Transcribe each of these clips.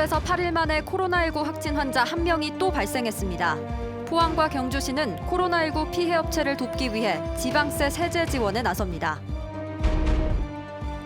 경주에서 8일 만에 코로나19 확진 환자 1명이 또 발생했습니다. 포항과 경주시는 코로나19 피해 업체를 돕기 위해 지방세 세제 지원에 나섭니다.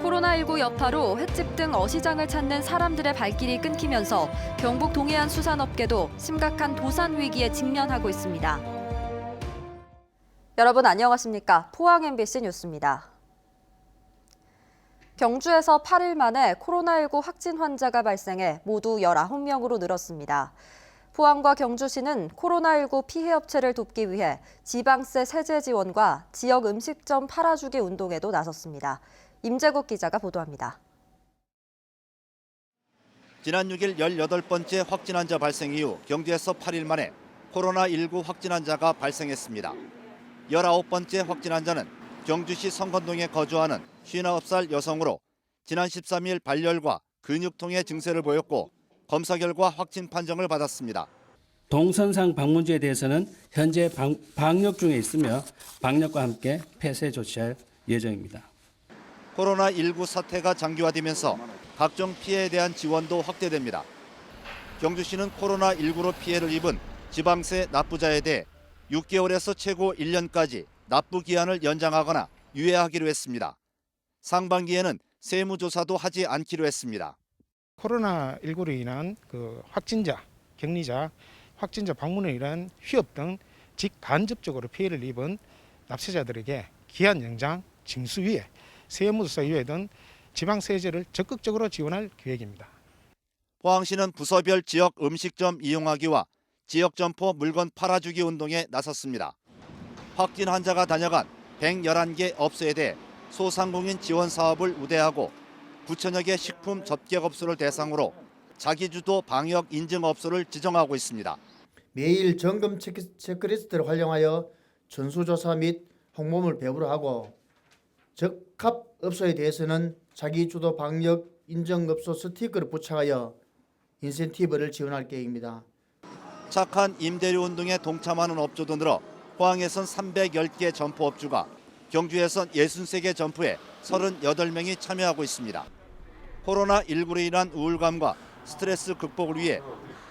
코로나19 여파로 횟집 등 어시장을 찾는 사람들의 발길이 끊기면서 경북 동해안 수산업계도 심각한 도산 위기에 직면하고 있습니다. 여러분 안녕하십니까? 포항 MBC 뉴스입니다. 경주에서 8일 만에 코로나19 확진 환자가 발생해 모두 19명으로 늘었습니다. 포항과 경주시는 코로나19 피해 업체를 돕기 위해 지방세 세제 지원과 지역 음식점 팔아주기 운동에도 나섰습니다. 임재국 기자가 보도합니다. 지난 6일 18번째 확진 환자 발생 이후 경주에서 8일 만에 코로나19 확진 환자가 발생했습니다. 19번째 확진 환자는 경주시 성건동에 거주하는 59살 여성으로 지난 13일 발열과 근육통의 증세를 보였고 검사 결과 확진 판정을 받았습니다. 동선상 방문지에 대해서는 현재 방역 중에 있으며 방역과 함께 폐쇄 조치할 예정입니다. 코로나19 사태가 장기화되면서 각종 피해에 대한 지원도 확대됩니다. 경주시는 코로나19로 피해를 입은 지방세 납부자에 대해 6개월에서 최고 1년까지 납부 기한을 연장하거나 유예하기로 했습니다. 상반기에는 세무조사도 하지 않기로 했습니다. 코로나19로 인한 확진자, 격리자, 확진자 방문으로 인한 휴업 등 직간접적으로 피해를 입은 납세자들에게 기한 연장, 징수유예, 세무조사 유예 등 지방세제를 적극적으로 지원할 계획입니다. 포항시는 부서별 지역 음식점 이용하기와 지역 점포 물건 팔아주기 운동에 나섰습니다. 확진 환자가 다녀간 111개 업소에 대해 소상공인 지원 사업을 우대하고 9천여 개 식품 접객업소를 대상으로 자기주도 방역 인증 업소를 지정하고 있습니다. 매일 점검 체크리스트를 활용하여 전수조사 및 홍보물 배부를 하고 적합 업소에 대해서는 자기주도 방역 인증 업소 스티커를 부착하여 인센티브를 지원할 계획입니다. 착한 임대료 운동에 동참하는 업주도 늘어 포항에선 310개 점포업주가 경주에선 63개 점포에 38명이 참여하고 있습니다. 코로나19로 인한 우울감과 스트레스 극복을 위해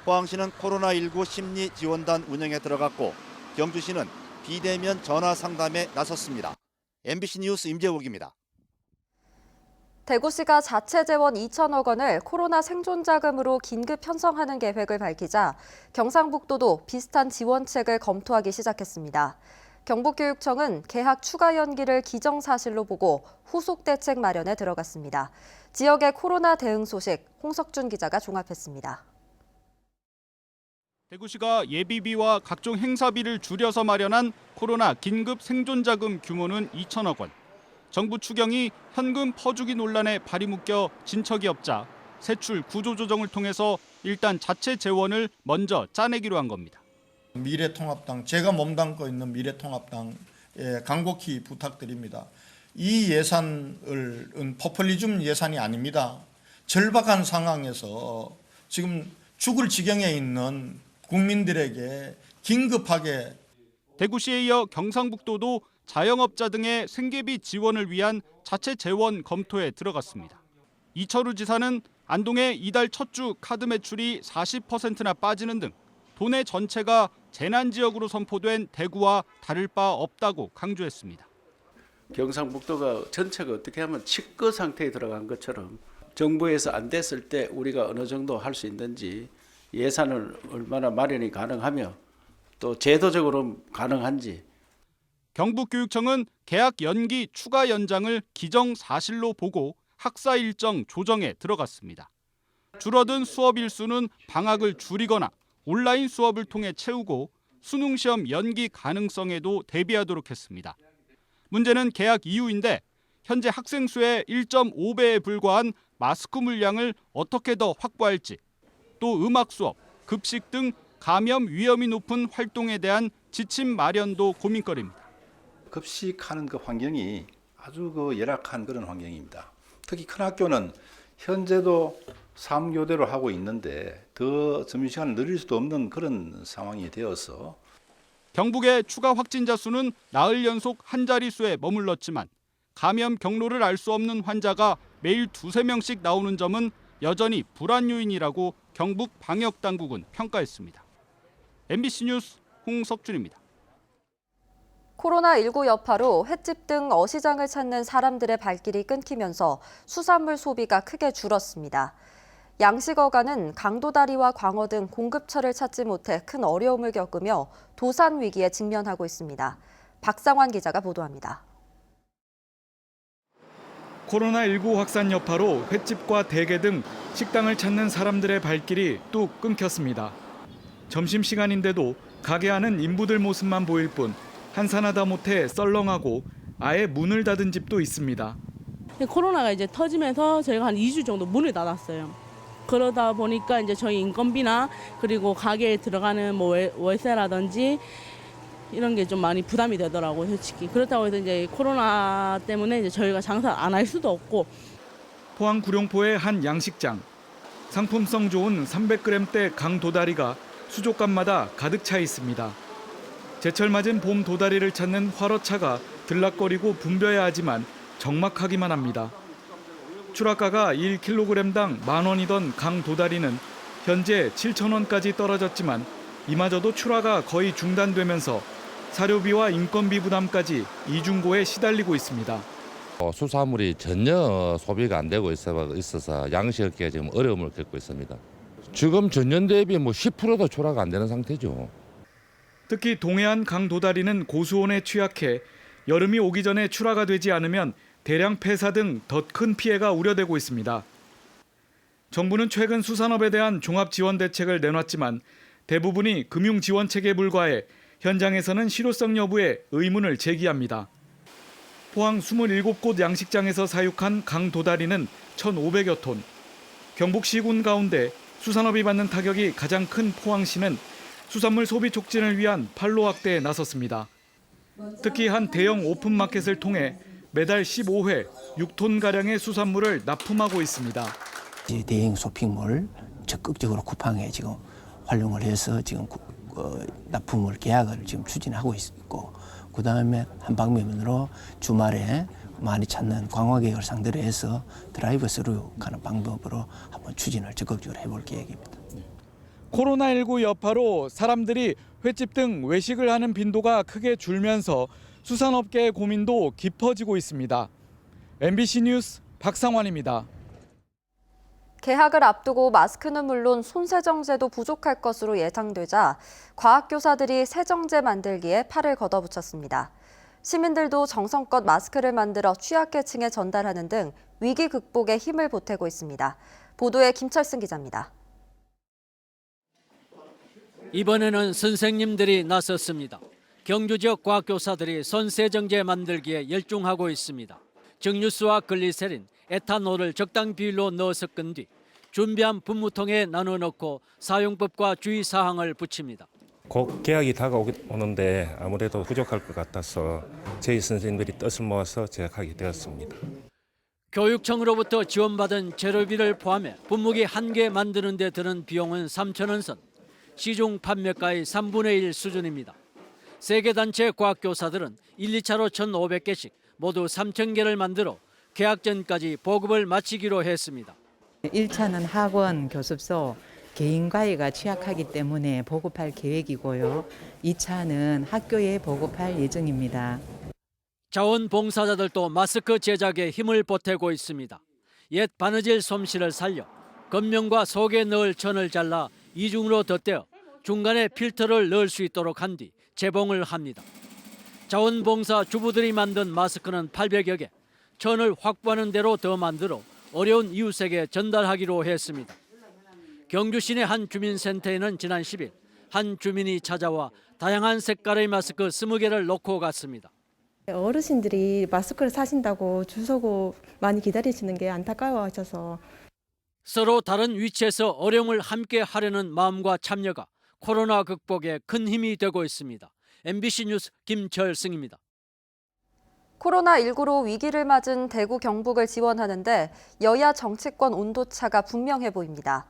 포항시는 코로나19 심리 지원단 운영에 들어갔고 경주시는 비대면 전화 상담에 나섰습니다. MBC 뉴스 임재욱입니다. 대구시가 자체 재원 2천억 원을 코로나 생존 자금으로 긴급 편성하는 계획을 밝히자 경상북도도 비슷한 지원책을 검토하기 시작했습니다. 경북교육청은 개학 추가 연기를 기정사실로 보고 후속 대책 마련에 들어갔습니다. 지역의 코로나 대응 소식 홍석준 기자가 종합했습니다. 대구시가 예비비와 각종 행사비를 줄여서 마련한 코로나 긴급 생존자금 규모는 2천억 원. 정부 추경이 현금 퍼주기 논란에 발이 묶여 진척이 없자 세출 구조조정을 통해서 일단 자체 재원을 먼저 짜내기로 한 겁니다. 미래통합당, 제가 몸담고 있는 미래통합당에 간곡히 부탁드립니다. 이 예산은 포퓰리즘 예산이 아닙니다. 절박한 상황에서 지금 죽을 지경에 있는 국민들에게 긴급하게 대구시에 이어 경상북도도 자영업자 등의 생계비 지원을 위한 자체 재원 검토에 들어갔습니다. 이철우 지사는 안동의 이달 첫 주 카드 매출이 40%나 빠지는 등 도내 전체가 재난지역으로 선포된 대구와 다를 바 없다고 강조했습니다. 경상북도가 전체가 어떻게 하면 치과 상태에 들어간 것처럼 정부에서 안 됐을 때 우리가 어느 정도 할 수 있는지 예산을 얼마나 마련이 가능하며 또 제도적으로 가능한지. 경북교육청은 개학 연기 추가 연장을 기정사실로 보고 학사 일정 조정에 들어갔습니다. 줄어든 수업 일수는 방학을 줄이거나 온라인 수업을 통해 채우고 수능 시험 연기 가능성에도 대비하도록 했습니다. 문제는 개학 이후인데 현재 학생 수의 1.5배에 불과한 마스크 물량을 어떻게 더 확보할지, 또 음악 수업, 급식 등 감염 위험이 높은 활동에 대한 지침 마련도 고민거리입니다. 급식하는 그 환경이 아주 열악한 그런 환경입니다. 특히 큰 학교는 현재도 3교대로 하고 있는데 더 점심시간을 늘릴 수도 없는 그런 상황이 되어서 경북의 추가 확진자 수는 나흘 연속 한 자릿수에 머물렀지만 감염 경로를 알 수 없는 환자가 매일 2-3명씩 나오는 점은 여전히 불안 요인이라고 경북 방역당국은 평가했습니다. MBC 뉴스 홍석준입니다. 코로나19 여파로 횟집 등 어시장을 찾는 사람들의 발길이 끊기면서 수산물 소비가 크게 줄었습니다. 양식어간은 강도다리와 광어 등 공급처를 찾지 못해 큰 어려움을 겪으며 도산 위기에 직면하고 있습니다. 박상환 기자가 보도합니다. 코로나19 확산 여파로 횟집과 대게 등 식당을 찾는 사람들의 발길이 뚝 끊겼습니다. 점심시간인데도 가게 안은 인부들 모습만 보일 뿐 한산하다 못해 썰렁하고 아예 문을 닫은 집도 있습니다. 코로나가 이제 터지면서 저희가 한 2주 정도 문을 닫았어요. 그러다 보니까 이제 저희 인건비나 그리고 가게에 들어가는 뭐 월세라든지 이런 게 좀 많이 부담이 되더라고요, 솔직히. 그렇다고 해서 이제 코로나 때문에 이제 저희가 장사 안 할 수도 없고. 포항 구룡포의 한 양식장. 상품성 좋은 300g대 강도다리가 수족관마다 가득 차 있습니다. 제철 맞은 봄 도다리를 찾는 화로차가 들락거리고 붐벼야 하지만 적막하기만 합니다. 출하가가 1kg당 10,000원이던 강도다리는 현재 7,000원까지 떨어졌지만 이마저도 출하가 거의 중단되면서 사료비와 인건비 부담까지 이중고에 시달리고 있습니다. 수산물이 전혀 소비가 안 되고 있어서 양식업계가 지금 어려움을 겪고 있습니다. 지금 전년 대비 10%도 출하가 안 되는 상태죠. 특히 동해안 강도다리는 고수온에 취약해 여름이 오기 전에 출하가 되지 않으면 대량 폐사 등 더 큰 피해가 우려되고 있습니다. 정부는 최근 수산업에 대한 종합 지원 대책을 내놨지만 대부분이 금융 지원 체계에 불과해 현장에서는 실효성 여부에 의문을 제기합니다. 포항 27곳 양식장에서 사육한 강도다리는 1,500여 톤. 경북 시군 가운데 수산업이 받는 타격이 가장 큰 포항시는 수산물 소비 촉진을 위한 판로 확대에 나섰습니다. 특히 한 대형 오픈마켓을 통해 매달 15회 6톤가량의 수산물을 납품하고 있습니다. 대형 쇼핑몰 적극적으로 쿠팡에 지금 활용을 해서 지금 납품을 계약을 지금 추진하고 있고, 그다음에 한 방면으로 주말에 많이 찾는 관광객을 상대로 해서 드라이브 스루 가는 방법으로 한번 추진을 적극적으로 해볼 계획입니다. 코로나19 여파로 사람들이 횟집 등 외식을 하는 빈도가 크게 줄면서 수산업계의 고민도 깊어지고 있습니다. MBC 뉴스 박상환입니다. 개학을 앞두고 마스크는 물론 손세정제도 부족할 것으로 예상되자 과학교사들이 세정제 만들기에 팔을 걷어붙였습니다. 시민들도 정성껏 마스크를 만들어 취약계층에 전달하는 등 위기 극복에 힘을 보태고 있습니다. 보도에 김철승 기자입니다. 이번에는 선생님들이 나섰습니다. 경주 지역 과학교사들이 손세정제 만들기에 열중하고 있습니다. 정유수와 글리세린, 에탄올을 적당 비율로 넣어 섞은 뒤 준비한 분무통에 나눠 넣고 사용법과 주의사항을 붙입니다. 곧 개학이 다가오는데 아무래도 부족할 것 같아서 저희 선생님들이 뜻을 모아서 제작하게 되었습니다. 교육청으로부터 지원받은 재료비를 포함해 분무기 1개 만드는 데 드는 비용은 3,000원 선, 시중 판매가의 3분의 1 수준입니다. 세 개 단체 과학교사들은 1, 2차로 1,500개씩 모두 3,000개를 만들어 개학 전까지 보급을 마치기로 했습니다. 1차는 학원, 교습소, 개인 과외가 취약하기 때문에 보급할 계획이고요. 2차는 학교에 보급할 예정입니다. 자원봉사자들도 마스크 제작에 힘을 보태고 있습니다. 옛 바느질 솜씨를 살려 겉면과 속에 넣을 천을 잘라 이중으로 덧대어 중간에 필터를 넣을 수 있도록 한 뒤 재봉을 합니다. 자원봉사 주부들이 만든 마스크는 800여 개, 천을 확보하는 대로 더 만들어 어려운 이웃에게 전달하기로 했습니다. 경주 시내 한 주민센터에는 지난 10일 한 주민이 찾아와 다양한 색깔의 마스크 20개를 놓고 갔습니다. 어르신들이 마스크를 사신다고 줄 서고 많이 기다리시는 게 안타까워하셔서 서로 다른 위치에서 어려움을 함께 하려는 마음과 참여가 코로나 극복에 큰 힘이 되고 있습니다. MBC 뉴스 김철승입니다. 코로나19로 위기를 맞은 대구 경북을 지원하는데 여야 정치권 온도차가 분명해 보입니다.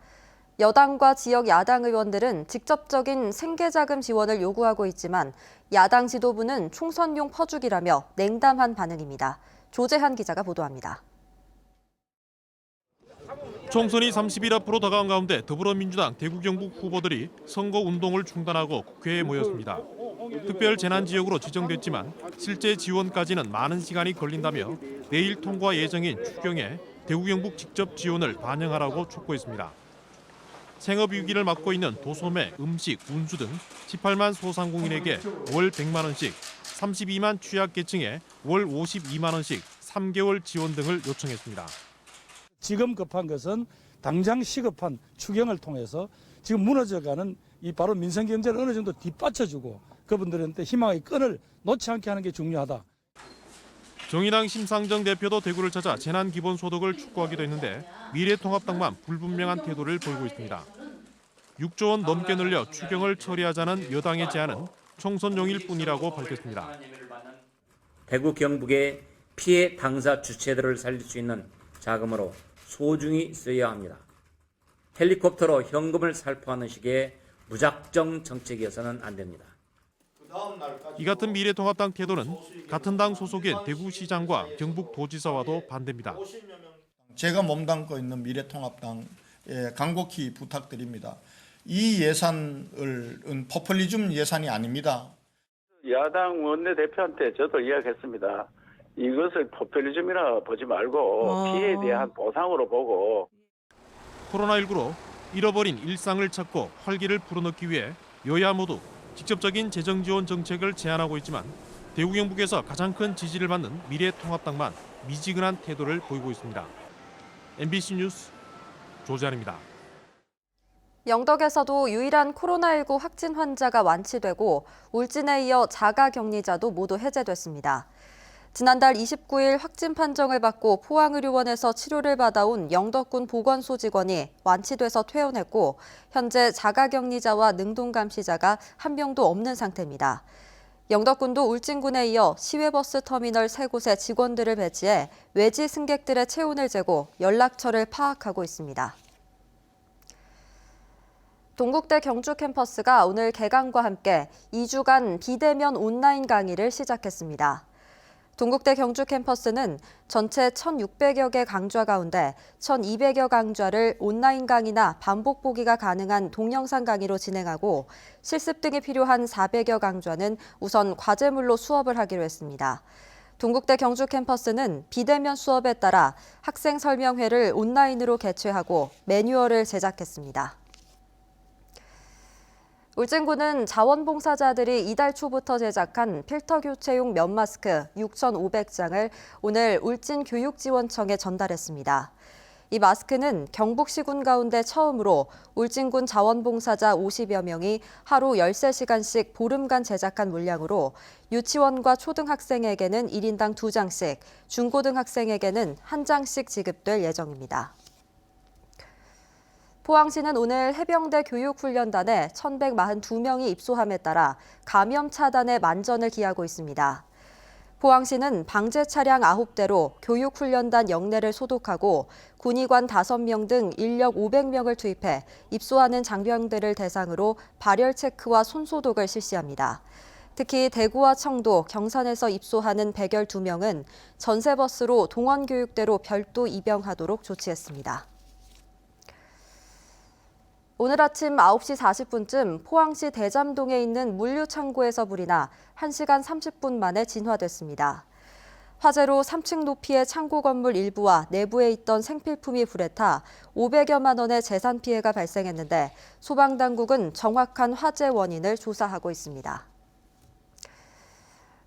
여당과 지역 야당 의원들은 직접적인 생계자금 지원을 요구하고 있지만 야당 지도부는 총선용 퍼주기라며 냉담한 반응입니다. 조재한 기자가 보도합니다. 총선이 30일 앞으로 다가온 가운데 더불어민주당 대구 경북 후보들이 선거운동을 중단하고 국회에 모였습니다. 특별 재난지역으로 지정됐지만 실제 지원까지는 많은 시간이 걸린다며 내일 통과 예정인 추경에 대구 경북 직접 지원을 반영하라고 촉구했습니다. 생업 위기를 맞고 있는 도소매, 음식, 운수 등 18만 소상공인에게 월 100만 원씩, 32만 취약계층에 월 52만 원씩 3개월 지원 등을 요청했습니다. 지금 급한 것은 당장 시급한 추경을 통해서 지금 무너져가는 이 바로 민생 경제를 어느 정도 뒷받쳐주고 그분들한테 희망의 끈을 놓지 않게 하는 게 중요하다. 정의당 심상정 대표도 대구를 찾아 재난기본소득을 촉구하기도 했는데 미래통합당만 불분명한 태도를 보이고 있습니다. 6조 원 넘게 늘려 추경을 처리하자는 여당의 제안은 총선용일 뿐이라고 밝혔습니다. 대구 경북의 피해 당사 주체들을 살릴 수 있는 자금으로 소중히 써야 합니다. 헬리콥터로 현금을 살포하는 식의 무작정 정책이어서는 안 됩니다. 이 같은 미래통합당 태도는 같은 당 소속인 대구시장과 경북도지사와도 반대입니다. 제가 몸담고 있는 미래통합당에 간곡히 부탁드립니다. 이 예산은 포퓰리즘 예산이 아닙니다. 야당 원내대표한테 저도 이야기했습니다. 이것을 포퓰리즘이라 보지 말고 피해에 대한 보상으로 보고. 코로나19로 잃어버린 일상을 찾고 활기를 불어넣기 위해 여야 모두 직접적인 재정 지원 정책을 제안하고 있지만 대구 경북에서 가장 큰 지지를 받는 미래통합당만 미지근한 태도를 보이고 있습니다. MBC 뉴스 조지환입니다. 영덕에서도 유일한 코로나19 확진 환자가 완치되고 울진에 이어 자가격리자도 모두 해제됐습니다. 지난달 29일 확진 판정을 받고 포항의료원에서 치료를 받아온 영덕군 보건소 직원이 완치돼서 퇴원했고 현재 자가격리자와 능동감시자가 한 명도 없는 상태입니다. 영덕군도 울진군에 이어 시외버스 터미널 3곳에 직원들을 배치해 외지 승객들의 체온을 재고 연락처를 파악하고 있습니다. 동국대 경주 캠퍼스가 오늘 개강과 함께 2주간 비대면 온라인 강의를 시작했습니다. 동국대 경주 캠퍼스는 전체 1,600여 개 강좌 가운데 1,200여 강좌를 온라인 강의나 반복 보기가 가능한 동영상 강의로 진행하고 실습 등이 필요한 400여 강좌는 우선 과제물로 수업을 하기로 했습니다. 동국대 경주 캠퍼스는 비대면 수업에 따라 학생 설명회를 온라인으로 개최하고 매뉴얼을 제작했습니다. 울진군은 자원봉사자들이 이달 초부터 제작한 필터 교체용 면 마스크 6,500장을 오늘 울진교육지원청에 전달했습니다. 이 마스크는 경북시군 가운데 처음으로 울진군 자원봉사자 50여 명이 하루 13시간씩 보름간 제작한 물량으로 유치원과 초등학생에게는 1인당 2장씩, 중고등학생에게는 1장씩 지급될 예정입니다. 포항시는 오늘 해병대 교육훈련단에 1,142명이 입소함에 따라 감염 차단에 만전을 기하고 있습니다. 포항시는 방제 차량 9대로 교육훈련단 영내를 소독하고 군의관 5명 등 인력 500명을 투입해 입소하는 장병들을 대상으로 발열 체크와 손소독을 실시합니다. 특히 대구와 청도, 경산에서 입소하는 112명은 전세버스로 동원교육대로 별도 입영하도록 조치했습니다. 오늘 아침 9시 40분쯤 포항시 대잠동에 있는 물류창고에서 불이 나 1시간 30분 만에 진화됐습니다. 화재로 3층 높이의 창고 건물 일부와 내부에 있던 생필품이 불에 타 500여만 원의 재산 피해가 발생했는데 소방당국은 정확한 화재 원인을 조사하고 있습니다.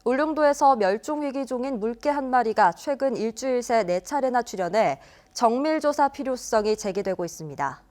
울릉도에서 멸종위기종인 물개 한 마리가 최근 일주일 새 4차례나 출현해 정밀조사 필요성이 제기되고 있습니다.